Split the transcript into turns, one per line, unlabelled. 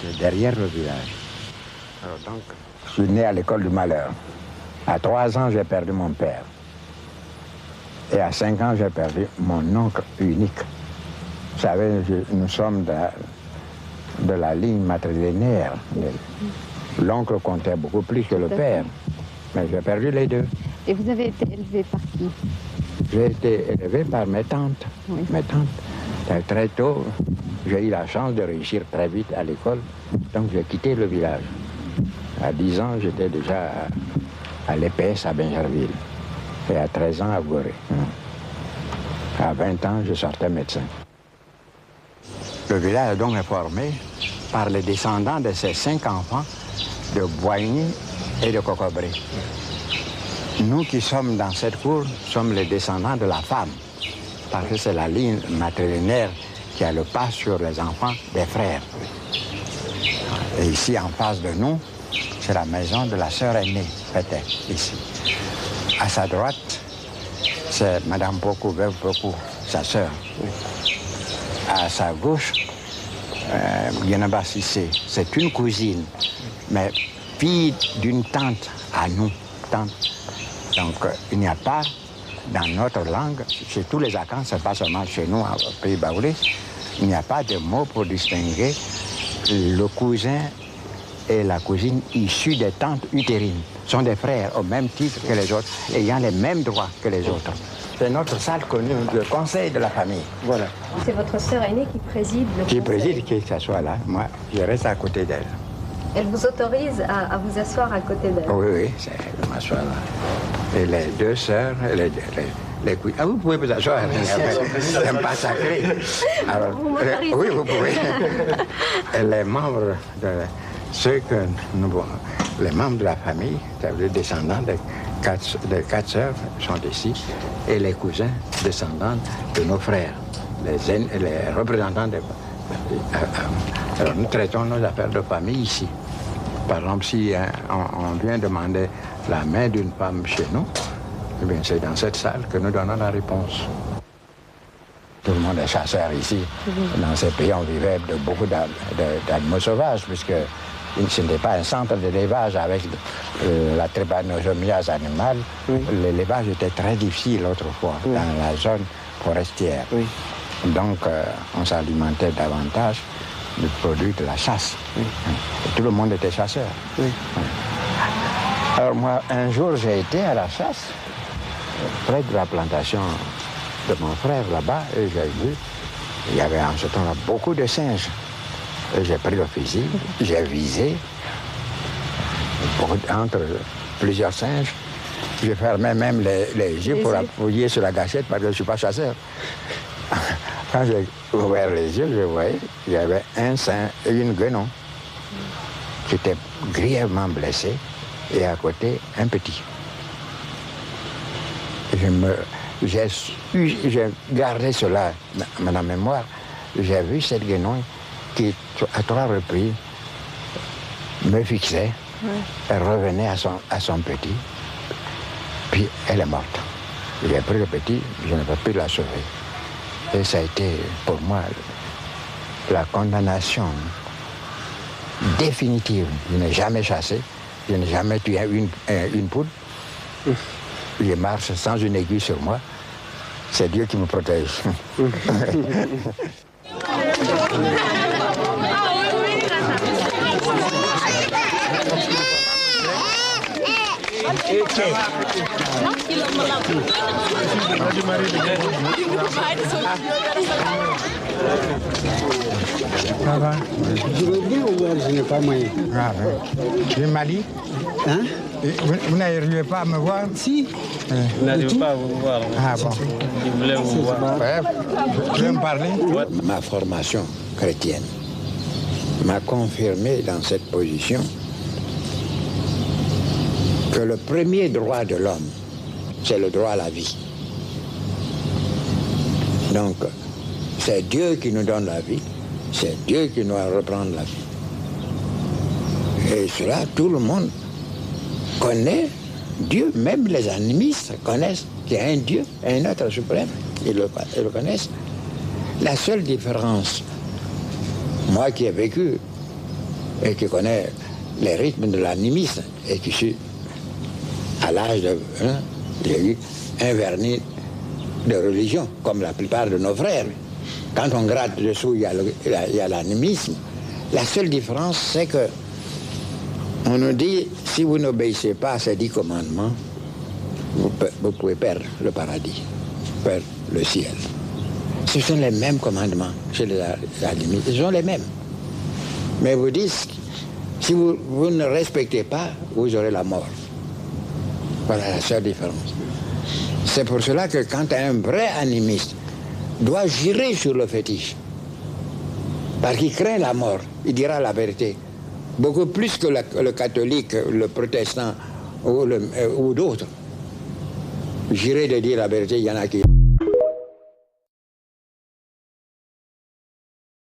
c'est derrière le village. Alors donc, je suis né à l'école du malheur. À 3 ans, j'ai perdu mon père. Et à 5 ans, j'ai perdu mon oncle unique. Vous savez, nous sommes de la ligne matrilinéaire. L'oncle comptait beaucoup plus que le père. Mais j'ai perdu les deux.
Et vous avez été élevé par qui?
J'ai été élevé par mes tantes.
Oui.
Mes tantes. Très tôt, j'ai eu la chance de réussir très vite à l'école. Donc j'ai quitté le village. À 10 ans, j'étais déjà à l'EPS à Bingerville. Et à 13 ans à Gorée. À 20 ans, je sortais médecin. Le village donc est formé par les descendants de ces 5 enfants de Boigny et de Cocobré. Nous qui sommes dans cette cour sommes les descendants de la femme, parce que c'est la ligne matrilinéaire qui a le pas sur les enfants des frères. Et ici, en face de nous, c'est la maison de la sœur aînée, peut-être, ici. À sa droite, c'est Madame Pocou, veuve Pocou, sa sœur. À sa gauche, Guénaba Sissé, c'est une cousine, mais fille d'une tante à nous, tante. Donc, il n'y a pas, dans notre langue, chez tous les Akans, c'est pas seulement chez nous, au Pays Baoulé, il n'y a pas de mot pour distinguer le cousin et la cousine issus des tantes utérines. Sont des frères au même titre que les autres, ayant les mêmes droits que les autres. C'est notre salle connue, le conseil de la famille. Voilà.
C'est votre sœur aînée qui préside le conseil.
Qui préside, qui s'assoit là. Moi, je reste à côté d'elle.
Elle vous autorise à vous asseoir à côté d'elle?
Oui, oui, je m'assois là. Et les deux sœurs, ah, vous pouvez vous asseoir. C'est pas sacré. Alors, oui, vous pouvez. Et les membres de ceux que nous les membres de la famille, les descendants des 4 sœurs sont ici, et les cousins descendants de nos frères, les représentants des... Alors nous traitons nos affaires de famille ici. Par exemple, si on vient demander la main d'une femme chez nous, eh bien c'est dans cette salle que nous donnons la réponse. Tout le monde est chasseur ici. Dans ces pays, on vivait de beaucoup d'animaux sauvages, puisque ce n'était pas un centre d'élevage avec la trypanosomiase animale. Oui. L'élevage était très difficile autrefois, oui, dans la zone forestière. Oui. Donc, on s'alimentait davantage du produit de la chasse. Oui. Et tout le monde était chasseur. Oui. Alors moi, un jour, j'ai été à la chasse, près de la plantation de mon frère là-bas, et j'ai vu, il y avait en ce temps-là beaucoup de singes. J'ai pris le fusil, j'ai visé entre plusieurs singes. J'ai fermé même les yeux pour appuyer sur la gâchette parce que je ne suis pas chasseur. Quand j'ai ouvert les yeux, je voyais qu'il y avait un singe et une guenon qui étaient grièvement blessés et à côté un petit. J'ai gardé cela dans la mémoire. J'ai vu cette guenon qui, à 3 reprises, me fixait, oui, elle revenait à son petit, puis elle est morte. J'ai pris le petit, je n'ai pas pu la sauver. Et ça a été, pour moi, la condamnation définitive. Je n'ai jamais chassé, je n'ai jamais tué une poule. Je marche sans une aiguille sur moi. C'est Dieu qui me protège. Ça va?
Je veux bien ouvrir, je n'ai pas moyen.
Ah, oui. Du Mali?
Hein?
Vous n'arrivez pas à me voir?
Si.
Vous n'arrivez pas à vous voir.
Ah bon.
Je voulais vous voir.
Ouais. Vous voulez me parler? Ma formation chrétienne m'a confirmé dans cette position que le premier droit de l'homme, c'est le droit à la vie. Donc, c'est Dieu qui nous donne la vie, c'est Dieu qui doit reprendre la vie. Et cela, tout le monde connaît Dieu, même les animistes connaissent qu'il y a un Dieu, un être suprême, ils le connaissent. La seule différence, moi qui ai vécu et qui connaît les rythmes de l'animisme et qui suis à l'âge de j'ai eu un vernis de religion, comme la plupart de nos frères. Quand on gratte dessous, il y a l'animisme. La seule différence, c'est que on nous dit, si vous n'obéissez pas à ces 10 commandements, vous pouvez perdre le paradis, perdre le ciel. Ce sont les mêmes commandements chez les animistes, ce sont les mêmes. Mais vous dites, si vous ne respectez pas, vous aurez la mort. Voilà la seule différence. C'est pour cela que quand un vrai animiste doit jurer sur le fétiche, parce qu'il craint la mort, il dira la vérité. Beaucoup plus que le catholique, le protestant ou d'autres. Jurer de dire la vérité, il y en a qui...